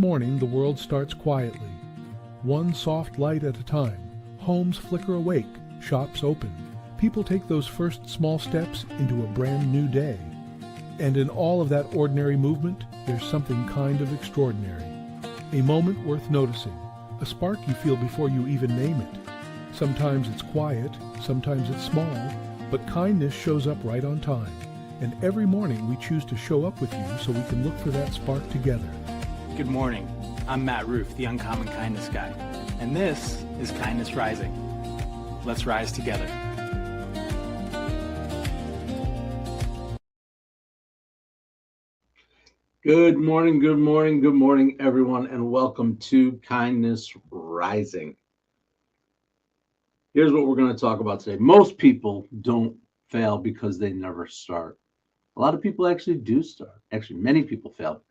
morning, the world starts quietly. One soft light at a time, homes flicker awake, shops open. People take those first small steps into a brand new day. And in all of that ordinary movement, there's something kind of extraordinary. A moment worth noticing, a spark you feel before you even name it. Sometimes it's quiet, sometimes it's small, but kindness shows up right on time. And every morning we choose to show up with you so we can look for that spark together. Good morning. I'm Matt Roof, the Uncommon Kindness Guy, and this is Kindness Rising. Let's rise together. Good morning, everyone, and welcome to Kindness Rising. Here's what we're going to talk about today. Most people don't fail because they never start. A lot of people actually do start. Actually, many people fail.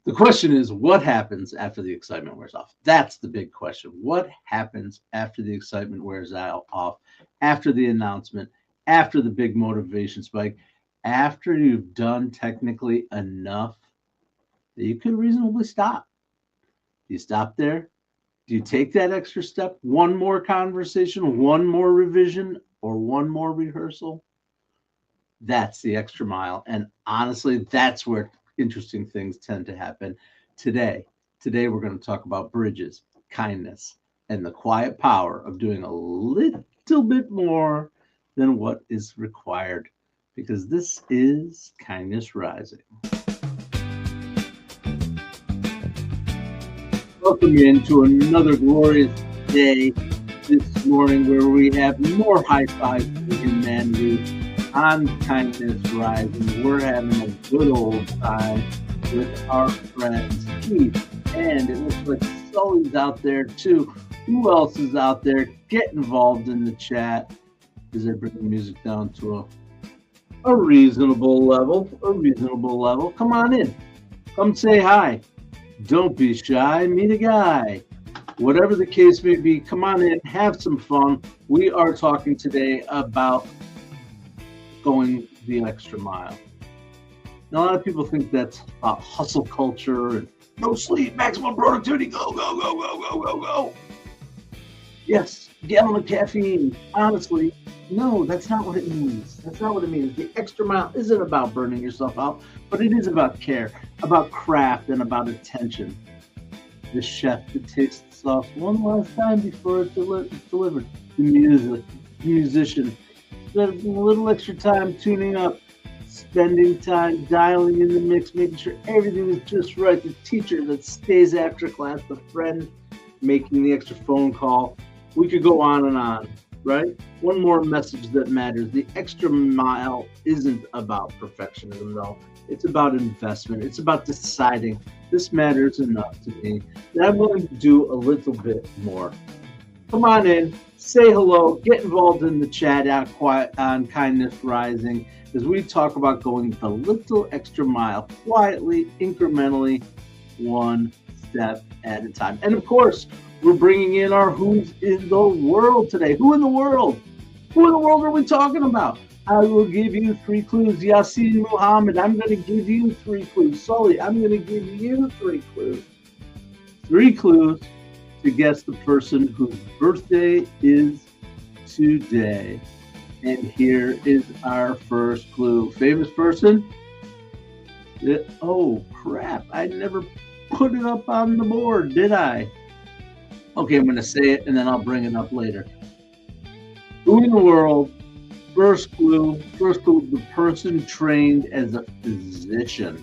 The question is, what happens after the excitement wears off? That's the big question. What happens after the excitement wears off, after the announcement, after the big motivation spike, after you've done technically enough that you could reasonably stop? Do you stop there? Do you take that extra step? One more conversation, one more revision, or one more rehearsal? That's the extra mile. And honestly, that's where interesting things tend to happen. Today we're going to talk about bridges, kindness, and the quiet power of doing a little bit more than what is required, because this is Kindness Rising. Welcome into another glorious day this morning where we have more high fives for humanity. On Kindness Rising, we're having a good old time with our friends Keith, and it looks like Sully's out there too. Who else is out there? Get involved in the chat as I bring the music down to a reasonable level. Come on in. Come say hi. Don't be shy. Meet a guy. Whatever the case may be, come on in. Have some fun. We are talking today about going the extra mile. Now, a lot of people think that's hustle culture and no sleep, maximum productivity, go. Yes, gallon of caffeine. Honestly, no, that's not what it means. The extra mile isn't about burning yourself out, but it is about care, about craft, and about attention. The chef that tastes the sauce one last time before it's delivered. The musician. Spend a little extra time tuning up, spending time dialing in the mix, making sure everything is just right. The teacher that stays after class, the friend making the extra phone call. We could go on, right? One more message that matters. The extra mile isn't about perfectionism, though. It's about investment. It's about deciding this matters enough to me that I'm willing to do a little bit more. Come on in, say hello, get involved in the chat on Kindness Rising as we talk about going the little extra mile, quietly, incrementally, one step at a time. And of course, we're bringing in our Who's in the World today. Who in the world? Who in the world are we talking about? I will give you 3 clues. Yasin Muhammad, I'm going to give you 3 clues. Sully, I'm going to give you 3 clues. 3 clues to guess the person whose birthday is today. And here is our first clue. Famous person? Oh, crap. I never put it up on the board, did I? Okay, I'm going to say it and then I'll bring it up later. Who in the world? First clue, the person trained as a physician.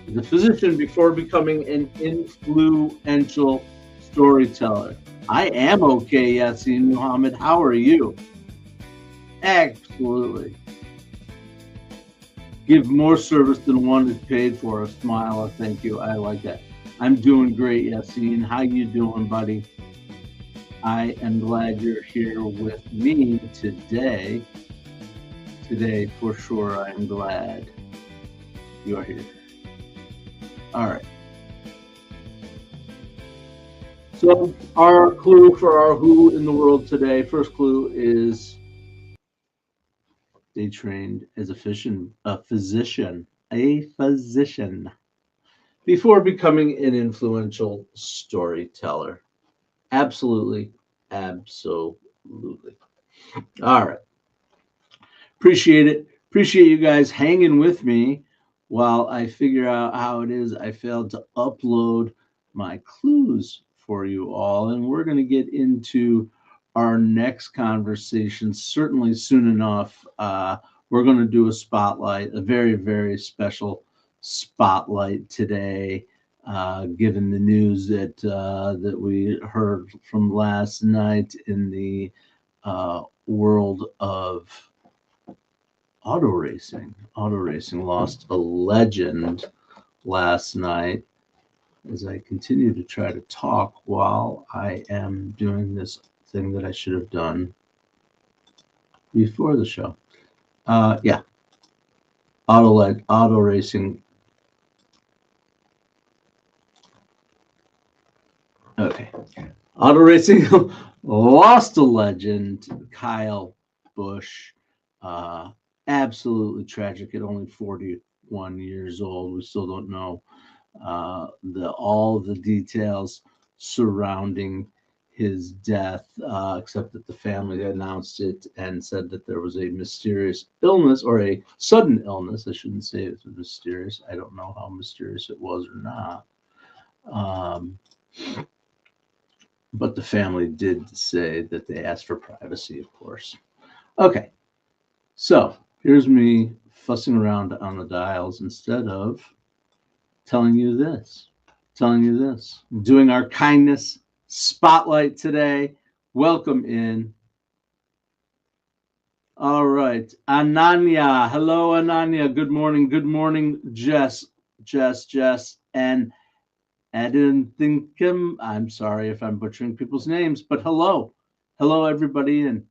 The physician before becoming an influential storyteller. I am okay, Yasin Muhammad. How are you? Absolutely. Give more service than one is paid for. A smile, a thank you. I like that. I'm doing great, Yasin. How you doing, buddy? I am glad you're here with me today. Today, for sure, I am glad you are here. All right. So our clue for our Who in the World today, first clue is they trained as a physician. before becoming an influential storyteller. Absolutely, absolutely. All right. Appreciate it. Appreciate you guys hanging with me while I figure out how it is I failed to upload my clues for you all. And we're going to get into our next conversation certainly soon enough. We're going to do a spotlight, a very, very special spotlight today, given the news that we heard from last night in the world of auto racing. Auto racing lost a legend last night. As I continue to try to talk while I am doing this thing that I should have done before the show. Yeah, auto racing. Okay, auto racing lost a legend, Kyle Busch. Absolutely tragic at only 41 years old. We still don't know all the details surrounding his death, except that the family announced it and said that there was a mysterious illness or a sudden illness. I shouldn't say it was mysterious. I don't know how mysterious it was or not. But the family did say that they asked for privacy, of course. Okay, so here's me fussing around on the dials instead of telling you this. Doing our kindness spotlight today. Welcome in. All right. Ananya. Hello, Ananya. Good morning. Good morning, Jess. And Adinthicum. I'm sorry if I'm butchering people's names, but hello. Hello, everybody. And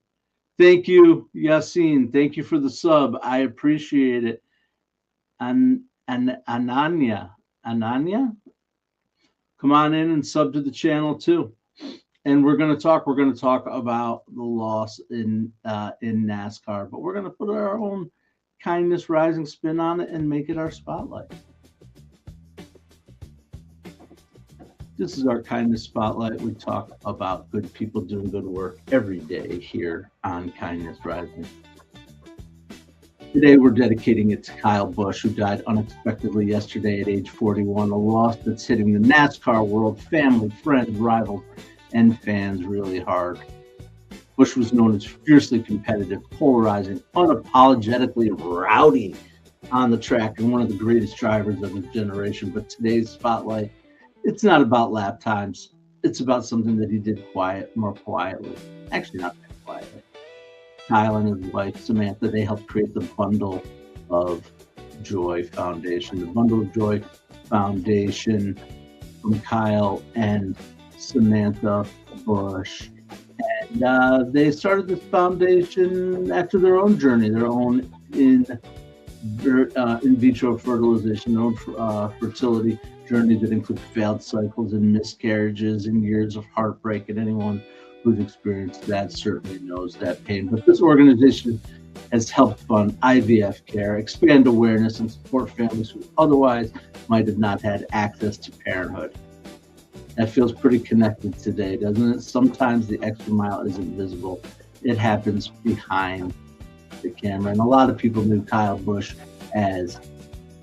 thank you, Yassine. Thank you for the sub. I appreciate it. And Ananya. Come on in and sub to the channel too. And we're going to talk about the loss in NASCAR, but we're going to put our own kindness rising spin on it and make it our spotlight. This is our kindness spotlight. We talk about good people doing good work every day here on Kindness Rising. Today, we're dedicating it to Kyle Busch, who died unexpectedly yesterday at age 41, a loss that's hitting the NASCAR world, family, friends, rivals, and fans really hard. Busch was known as fiercely competitive, polarizing, unapologetically rowdy on the track, and one of the greatest drivers of his generation. But today's spotlight, it's not about lap times. It's about something that he did more quietly. Actually, not that quietly. Kyle and his wife, Samantha, they helped create the Bundle of Joy Foundation. The Bundle of Joy Foundation from Kyle and Samantha Busch. And they started this foundation after their own journey, their own in vitro fertilization, their own fertility journey that includes failed cycles and miscarriages and years of heartbreak. And anyone who's experienced that certainly knows that pain. But this organization has helped fund IVF care, expand awareness, and support families who otherwise might have not had access to parenthood. That feels pretty connected today, doesn't it? Sometimes the extra mile isn't visible. It happens behind the camera. And a lot of people knew Kyle Busch as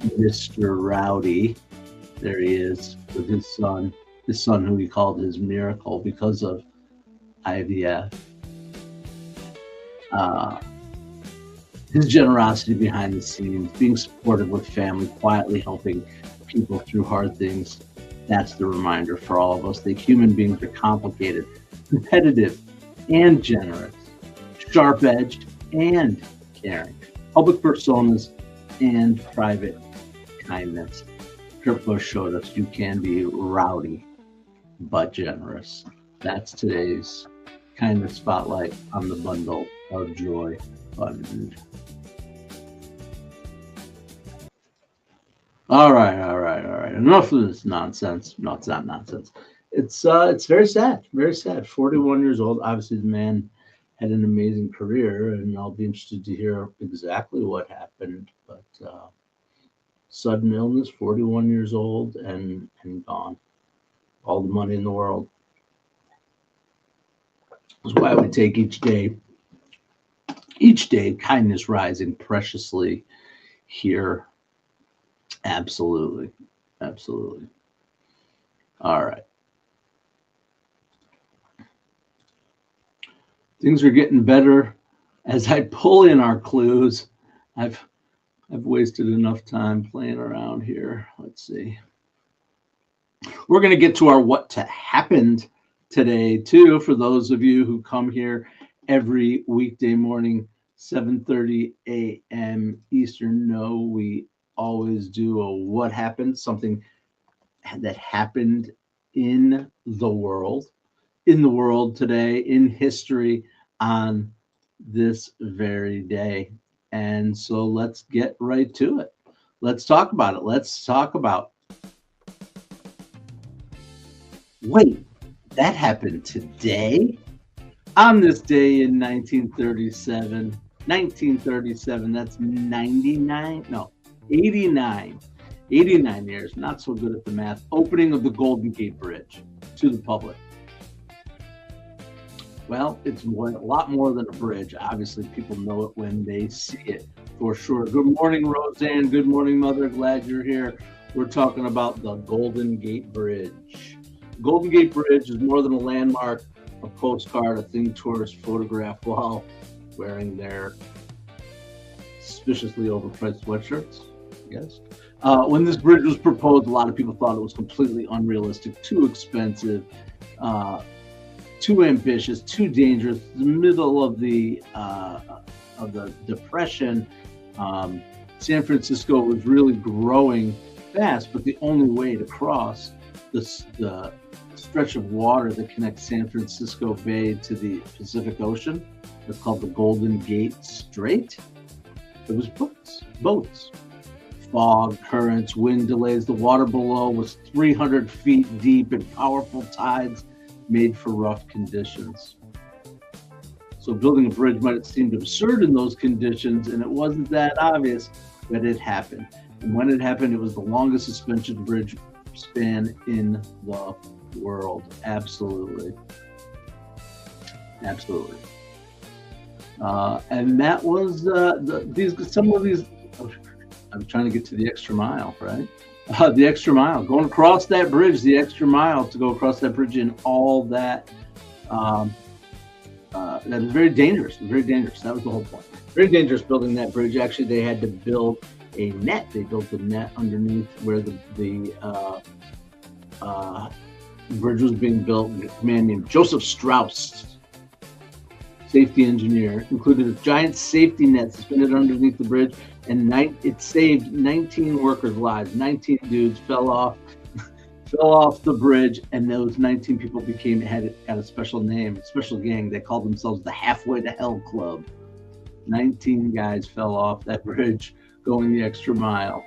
Mr. Rowdy. There he is with his son who he called his miracle because of IVF. His generosity behind the scenes, being supportive with family, quietly helping people through hard things. That's the reminder for all of us that human beings are complicated, competitive, and generous, sharp-edged and caring, public personas and private kindness. Kurt Busch showed us you can be rowdy but generous. That's today's kindness spotlight on the Bundle of Joy Fund. All right. Enough of this nonsense. No, it's not nonsense. It's very sad. Very sad. 41 years old. Obviously, the man had an amazing career, and I'll be interested to hear exactly what happened. But Sudden illness, 41 years old, and gone. All the money in the world. That's why we take each day, kindness rising preciously here. Absolutely. Absolutely. All right. Things are getting better as I pull in our clues. I've wasted enough time playing around here. Let's see. We're going to get to our what to happened today too. For those of you who come here every weekday morning, 7:30 a.m. Eastern, know we always do a what happened, something that happened in the world today, in history, on this very day. And so let's get right to it. Let's talk about it. Let's talk about, wait, that happened today? On this day in 1937, that's 89 years, not so good at the math, opening of the Golden Gate Bridge to the public. Well, it's a lot more than a bridge. Obviously, people know it when they see it, for sure. Good morning, Roseanne. Good morning, Mother. Glad you're here. We're talking about the Golden Gate Bridge. Golden Gate Bridge is more than a landmark, a postcard, a thing tourists photograph while wearing their suspiciously overpriced sweatshirts. Yes. When this bridge was proposed, a lot of people thought it was completely unrealistic, too expensive, too ambitious, too dangerous. The middle of the Depression, San Francisco was really growing fast, but the only way to cross the stretch of water that connects San Francisco Bay to the Pacific Ocean, it's called the Golden Gate Strait. It was boats. Fog, currents, wind delays. The water below was 300 feet deep, and powerful tides made for rough conditions. So building a bridge might have seemed absurd in those conditions, and it wasn't that obvious, but it happened. And when it happened, it was the longest suspension bridge span in the world. Absolutely. And that was some of these. I'm trying to get to the extra mile, right? The extra mile, going across that bridge, the extra mile to go across that bridge, and all that. That is very dangerous. Very dangerous. That was the whole point. Very dangerous building that bridge. Actually, they had to build a net. They built a net underneath where the bridge was being built. A man named Joseph Strauss, safety engineer, included a giant safety net suspended underneath the bridge, and it saved 19 workers' lives. 19 dudes fell off the bridge, and those 19 people had a special name, a special gang. They called themselves the Halfway to Hell Club. 19 guys fell off that bridge going the extra mile.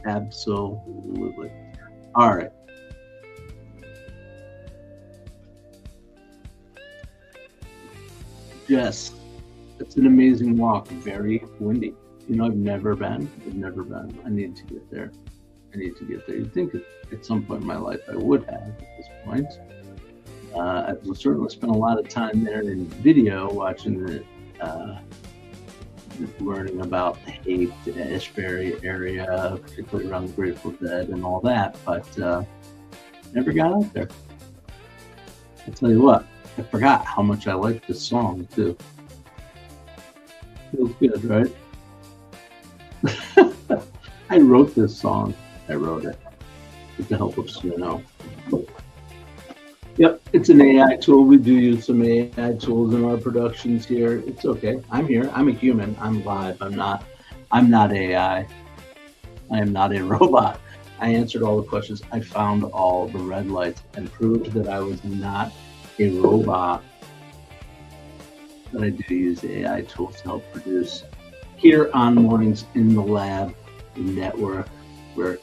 Absolutely. All right. Yes, it's an amazing walk. Very windy. I've never been. I need to get there. You'd think at some point in my life I would have at this point. I've certainly spent a lot of time there in video, watching learning about the Haight, the Ashbury area, particularly around the Grateful Dead and all that, but never got out there. I'll tell you what, I forgot how much I like this song too. Feels good, right? I wrote this song. I wrote it with the help of Snow. Yep, it's an AI tool. We do use some AI tools in our productions here. It's okay. I'm here. I'm a human. I'm live. I'm not AI. I am not a robot. I answered all the questions. I found all the red lights and proved that I was not a robot. But I do use AI tools to help produce here on Mornings in the Lab network, where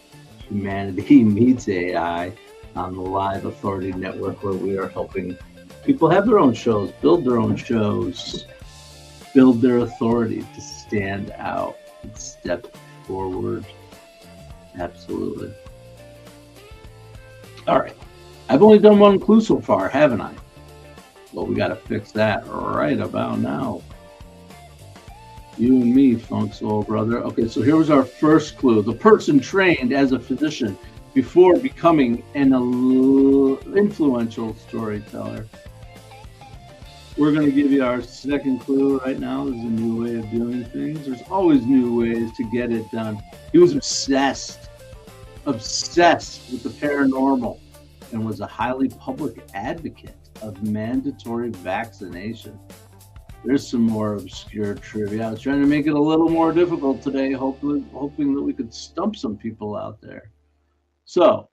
humanity meets AI, on the Live Authority Network, where we are helping people have their own shows, build their own shows, build their authority to stand out and step forward. Absolutely. All right. I've only done one clue so far, haven't I? Well, we got to fix that right about now. You and me, Funk Soul Brother. Okay, so here was our first clue. The person trained as a physician before becoming an influential storyteller. We're going to give you our second clue right now. This is a new way of doing things. There's always new ways to get it done. He was obsessed with the paranormal and was a highly public advocate of mandatory vaccination. There's some more obscure trivia. I was trying to make it a little more difficult today, hoping that we could stump some people out there. So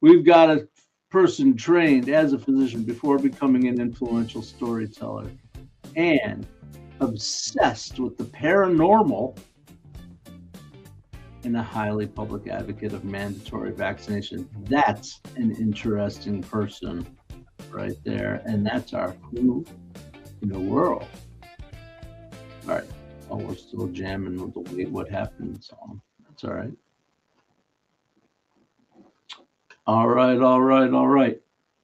we've got a person trained as a physician before becoming an influential storyteller and obsessed with the paranormal and a highly public advocate of mandatory vaccination. That's an interesting person right there. And that's our clue in the world. All right. Oh, we're still jamming with the Wait What Happened song. That's all right. All right.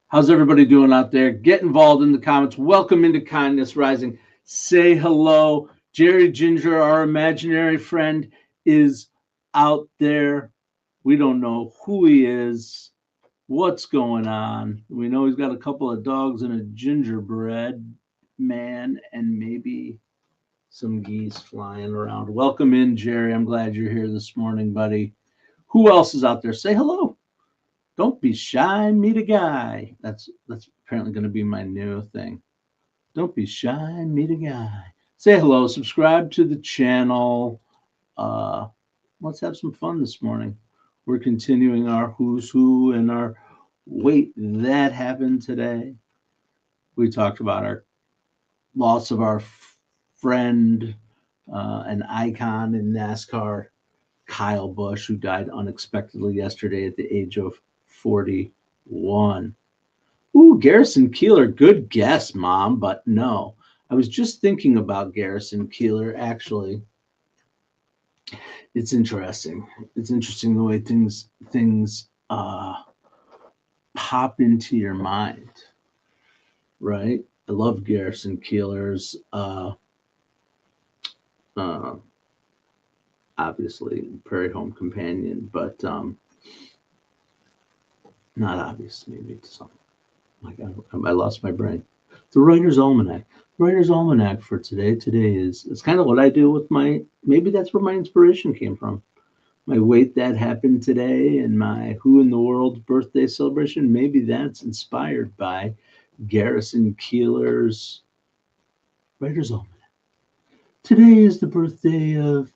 How's everybody doing out there? Get involved in the comments. Welcome into Kindness Rising. Say hello. Jerry Ginger, our imaginary friend, is out there. We don't know who he is, what's going on. We know he's got a couple of dogs and a gingerbread man and maybe some geese flying around. Welcome in, Jerry. I'm glad you're here this morning, buddy. Who else is out there? Say hello. Don't be shy, meet a guy. That's apparently going to be my new thing. Don't be shy, meet a guy. Say hello, subscribe to the channel. Let's have some fun this morning. We're continuing our who's who and our wait, that happened today. We talked about our loss of our friend, an icon in NASCAR, Kyle Busch, who died unexpectedly yesterday at the age of 41. Ooh, Garrison Keillor, good guess, Mom, but no. I was just thinking about Garrison Keillor, actually. It's interesting. It's interesting the way things pop into your mind, right? I love Garrison Keillor's obviously Prairie Home Companion, but not obvious, maybe to some. Like I lost my brain. The Writer's Almanac. Writer's Almanac for today. Today it's kind of what I do with maybe that's where my inspiration came from. My Wait That Happened Today and my Who in the World birthday celebration. Maybe that's inspired by Garrison Keillor's Writer's Almanac. Today is the birthday of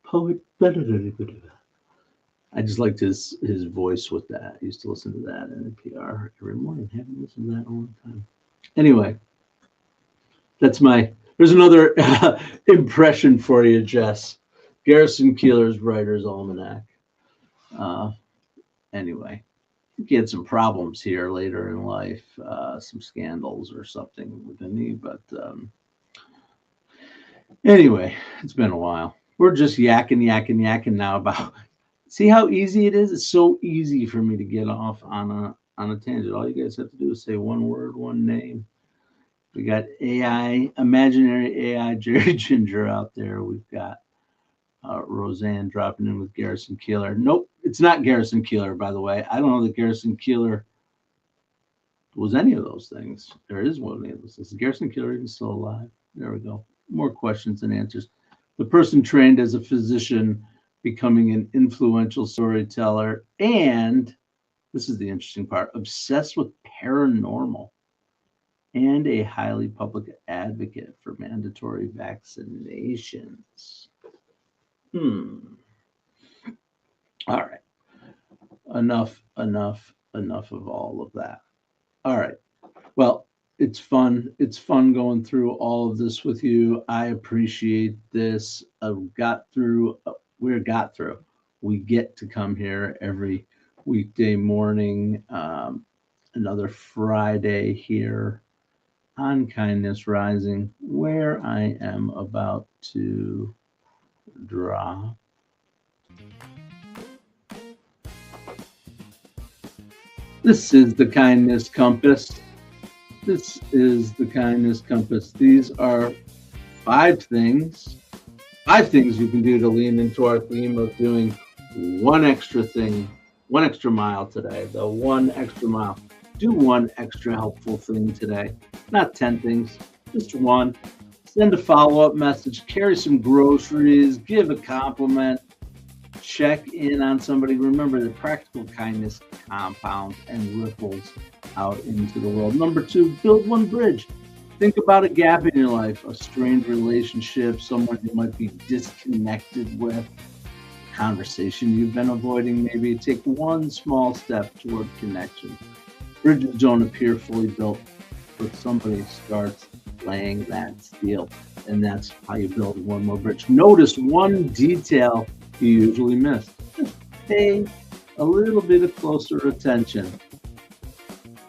poet. I just liked his voice with that. I used to listen to that in NPR every morning. I haven't listened to that in a long time. Anyway, there's another impression for you, Jess. Garrison Keillor's Writer's Almanac. Anyway, he had some problems here later in life, some scandals or something with me, but anyway, it's been a while. We're just yakking now about. See how easy it is? It's so easy for me to get off on a tangent. All you guys have to do is say one word, one name. We got AI, imaginary AI Jerry Ginger out there. We've got Roseanne dropping in with Garrison Keillor. Nope, it's not Garrison Keillor, by the way. I don't know that Garrison Keillor was any of those things. There is one of those things. Is Garrison Keillor even still alive? There we go. More questions than answers. The person trained as a physician, becoming an influential storyteller, and this is the interesting part, obsessed with paranormal and a highly public advocate for mandatory vaccinations. All right. Enough of all of that. All right. Well, it's fun. It's fun going through all of this with you. I appreciate this. We get to come here every weekday morning, another Friday here on Kindness Rising, where I am about to drop This is the kindness compass. This is the kindness compass. These are five things you can do to lean into our theme of doing one extra thing, one extra mile today. The one extra mile. Do one extra helpful thing today. Not 10 things, just one. Send a follow-up message, carry some groceries, give a compliment, check in on somebody. Remember that practical kindness compounds and ripples out into the world. Number 2, build one bridge. Think about a gap in your life, a strained relationship, someone you might be disconnected with, a conversation you've been avoiding. Maybe take one small step toward connection. Bridges don't appear fully built, but somebody starts laying that steel, and that's how you build one more bridge. Notice one detail you usually miss. Just pay a little bit of closer attention.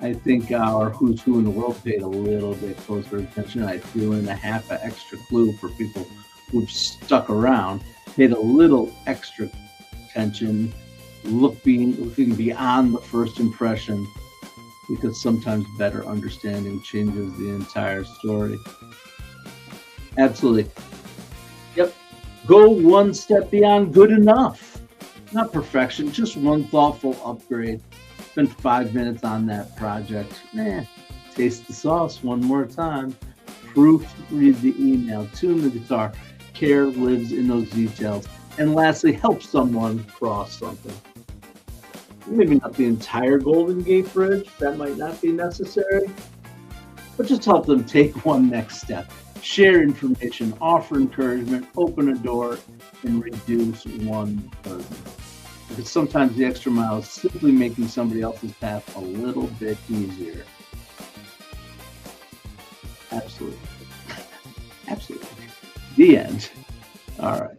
I think our who's who in the world paid a little bit closer attention. I threw in a half an extra clue for people who've stuck around, paid a little extra attention, looking beyond the first impression, because sometimes better understanding changes the entire story. Absolutely. Yep. Go one step beyond good enough. Not perfection, just one thoughtful upgrade. Spend 5 minutes on that project. Taste the sauce one more time. Proofread the email. Tune the guitar. Care lives in those details. And lastly, help someone cross something. Maybe not the entire Golden Gate Bridge. That might not be necessary. But just help them take one next step. Share information, offer encouragement, open a door, and reduce one burden. Because sometimes the extra mile is simply making somebody else's path a little bit easier. Absolutely. Absolutely. The end. All right.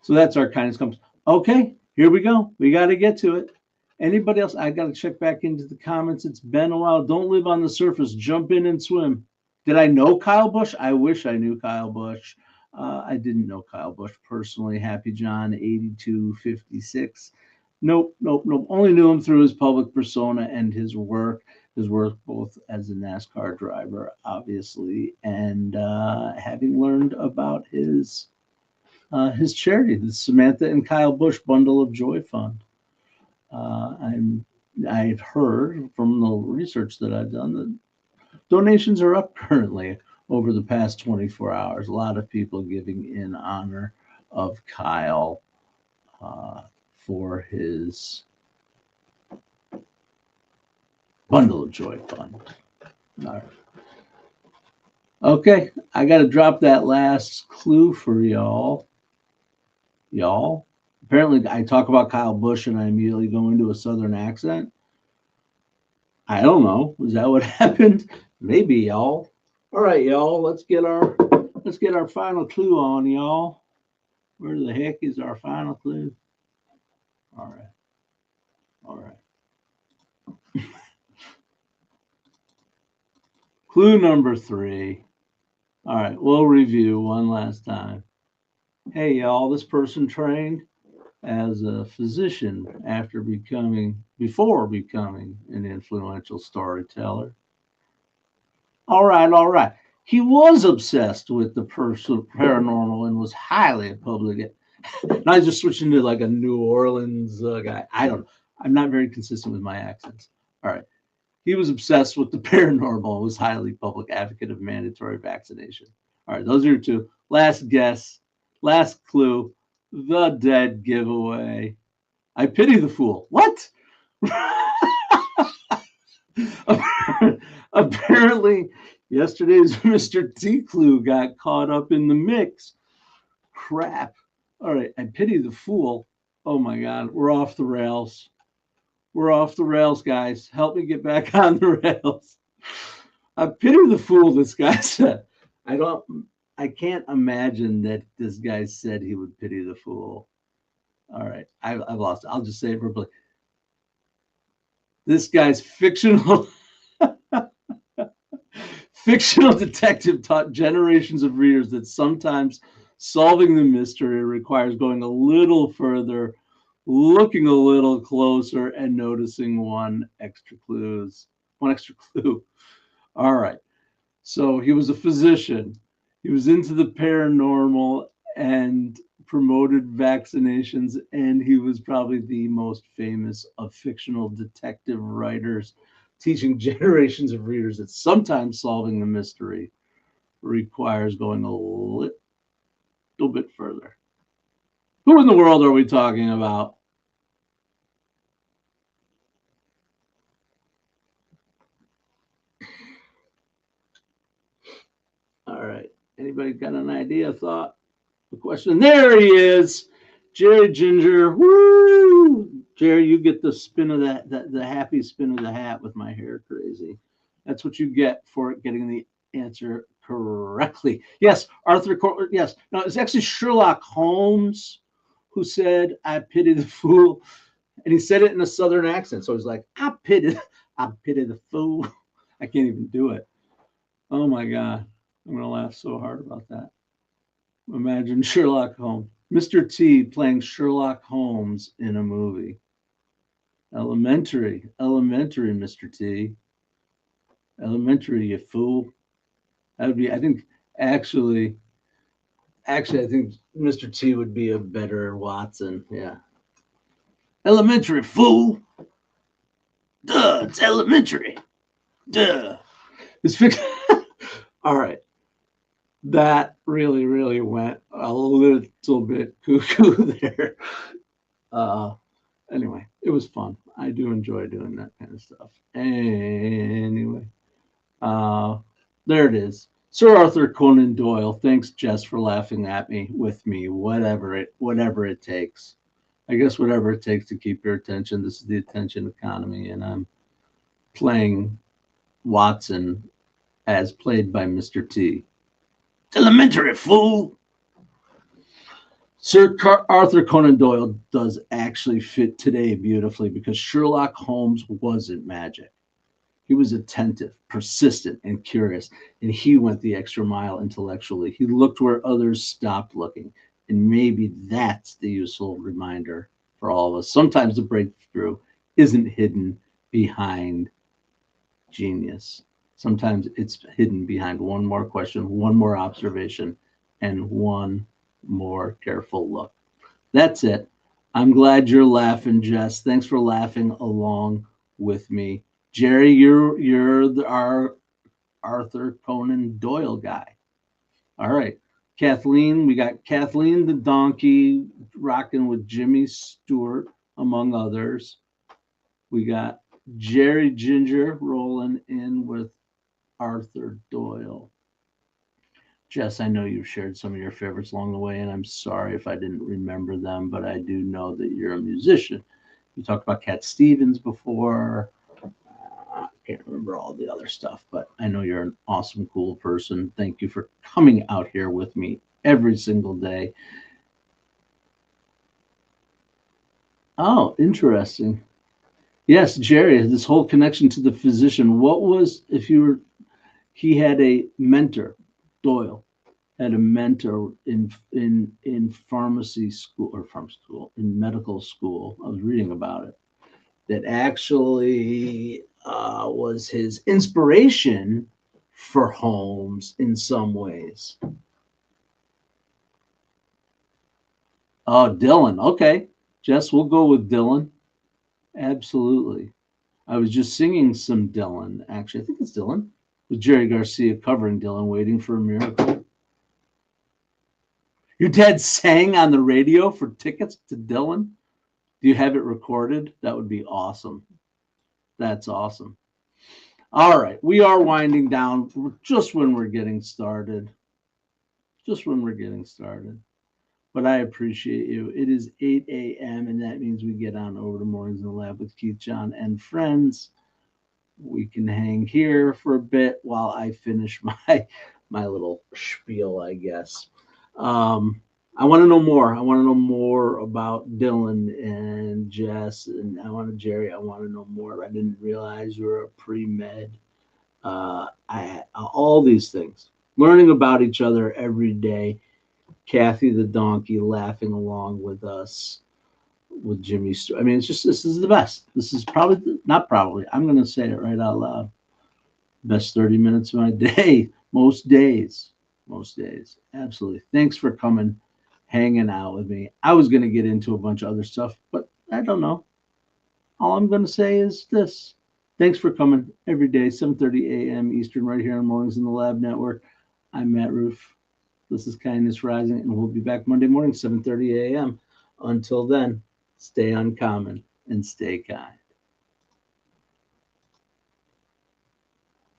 So that's our kindness compass. Okay, here we go. We got to get to it. Anybody else? I got to check back into the comments. It's been a while. Don't live on the surface. Jump in and swim. Did I know Kyle Busch? I wish I knew Kyle Busch. I didn't know Kyle Busch personally. Happy John 8256. Nope. Only knew him through his public persona and his work. His work both as a NASCAR driver, obviously, and having learned about his charity, the Samantha and Kyle Busch Bundle of Joy Fund. I've heard from the research that I've done that donations are up currently over the past 24 hours. A lot of people giving in honor of Kyle for his Bundle of Joy Fund. All right. Okay, I got to drop that last clue for y'all. Apparently, I talk about Kyle Busch and I immediately go into a Southern accent. I don't know. Is that what happened? Maybe, y'all. All right, y'all. Let's get our final clue on, y'all. Where the heck is our final clue? All right. Clue number 3. All right, we'll review one last time. Hey, y'all. This person trained as a physician before becoming an influential storyteller. All right. He was obsessed with the paranormal and was highly public. Now he's just switching to like a New Orleans guy. I don't know. I'm not very consistent with my accents. All right. He was obsessed with the paranormal, was highly public advocate of mandatory vaccination. All right. Those are your 2. Last guess. Last clue. The dead giveaway. I pity the fool. What? Apparently, yesterday's Mr. T clue got caught up in the mix. Crap. All right, I pity the fool. Oh my God, we're off the rails. We're off the rails, guys. Help me get back on the rails. I pity the fool, this guy said. I can't imagine that this guy said he would pity the fool. All right, I've lost it. I'll just say it verbally. This guy's fictional detective taught generations of readers that sometimes solving the mystery requires going a little further looking a little closer and noticing one extra clue. All right. So he was a physician. He was into the paranormal and promoted vaccinations, and he was probably the most famous of fictional detective writers, teaching generations of readers that sometimes solving a mystery requires going a little bit further. Who in the world are we talking about? All right. Anybody got an idea, thought, a question? There he is, Jerry Ginger. Woo! Jerry, you get the spin of that, the happy spin of the hat with my hair crazy. That's what you get for getting the answer correctly. Yes, Arthur. Yes, no, it's actually Sherlock Holmes who said, "I pity the fool," and he said it in a Southern accent. So he's like, I pity the fool." I can't even do it. Oh my God. I'm going to laugh so hard about that. Imagine Sherlock Holmes. Mr. T playing Sherlock Holmes in a movie. Elementary, Mr. T. Elementary, you fool. That would be, I think, actually, I think Mr. T would be a better Watson. Yeah. Elementary, fool. Duh, it's elementary. Duh. It's all right. That really went a little bit cuckoo there. Anyway, it was fun. I do enjoy doing that kind of stuff. Anyway, there it is. Sir Arthur Conan Doyle. Thanks, Jess, for laughing at me with me. Whatever it takes. I guess whatever it takes to keep your attention. This is the attention economy, and I'm playing Watson as played by Mr. T. Elementary, fool. Sir Arthur Conan Doyle does actually fit today beautifully because Sherlock Holmes wasn't magic. He was attentive, persistent, and curious, and he went the extra mile intellectually. He looked where others stopped looking, and maybe that's the useful reminder for all of us. Sometimes the breakthrough isn't hidden behind genius. Sometimes it's hidden behind one more question, one more observation, and one more careful look. That's it. I'm glad you're laughing, Jess. Thanks for laughing along with me. Jerry, you're our Arthur Conan Doyle guy. All right. Kathleen, we got Kathleen the donkey rocking with Jimmy Stewart, among others. We got Jerry Ginger rolling in with Arthur Doyle. Jess, I know you've shared some of your favorites along the way, and I'm sorry if I didn't remember them, but I do know that you're a musician. You talked about Cat Stevens before. I can't remember all the other stuff, but I know you're an awesome, cool person. Thank you for coming out here with me every single day. Oh, interesting. Yes, Jerry, this whole connection to the physician. What was, if you were, he had a mentor, Doyle had a mentor in pharmacy school in medical school. I was reading about it. That actually was his inspiration for Holmes in some ways. Oh, Dylan. Okay, Jess, we'll go with Dylan. Absolutely. I was just singing some Dylan. Actually, I think it's Dylan. With Jerry Garcia covering Dylan, Waiting for a Miracle. Your dad sang on the radio for tickets to Dylan? Do you have it recorded? That would be awesome. That's awesome. All right, we are winding down just when we're getting started. But I appreciate you. It is 8 a.m. and that means we get on over to Mornings in the Lab with Keith, John, and friends. We can hang here for a bit while I finish my little spiel, I guess. I want to know more. I want to know more about Dylan and Jess, and Jerry. I want to know more. I didn't realize you were a pre-med. All these things. Learning about each other every day. Kathy the donkey laughing along with us. with Jimmy Stewart. I mean, it's just, this is the best. This is probably, not probably, I'm going to say it right out loud. Best 30 minutes of my day, most days. Absolutely. Thanks for coming, hanging out with me. I was going to get into a bunch of other stuff, but I don't know. All I'm going to say is this. Thanks for coming every day, 7:30 a.m. Eastern, right here on Mornings in the Lab Network. I'm Matt Roof. This is Kindness Rising, and we'll be back Monday morning, 7:30 a.m. Until then, stay uncommon and stay kind.